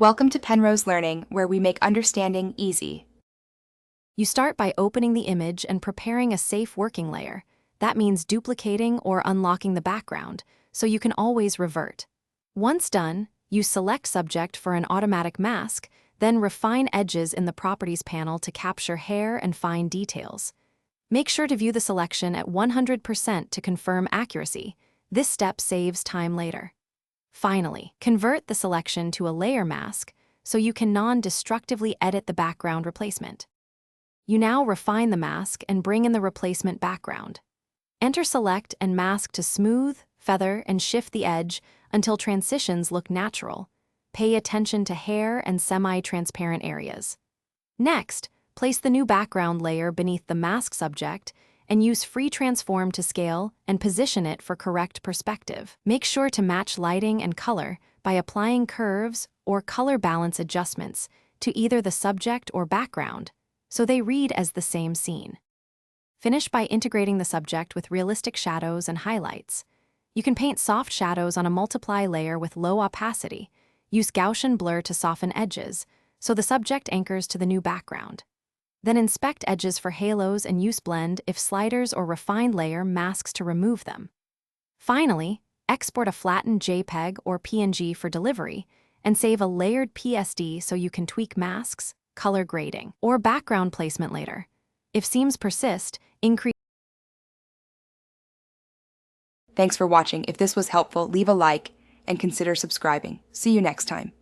Welcome to Penrose Learning, where we make understanding easy. You start by opening the image and preparing a safe working layer. That means duplicating or unlocking the background, so you can always revert. Once done, you select Subject for an automatic mask, then refine edges in the Properties panel to capture hair and fine details. Make sure to view the selection at 100% to confirm accuracy. This step saves time later. Finally, convert the selection to a layer mask so you can non-destructively edit the background replacement. You now refine the mask and bring in the replacement background. Enter Select and Mask to smooth, feather, and shift the edge until transitions look natural. Pay attention to hair and semi-transparent areas. Next, place the new background layer beneath the mask subject and use Free Transform to scale and position it for correct perspective. Make sure to match lighting and color by applying curves or color balance adjustments to either the subject or background, so they read as the same scene. Finish by integrating the subject with realistic shadows and highlights. You can paint soft shadows on a multiply layer with low opacity. Use Gaussian blur to soften edges, so the subject anchors to the new background. Then inspect edges for halos and use blend if sliders or refined layer masks to remove them. Finally, export a flattened JPEG or PNG for delivery and save a layered PSD so you can tweak masks, color grading, or background placement later. If seams persist, increase. Thanks for watching. If this was helpful, leave a like and consider subscribing. See you next time.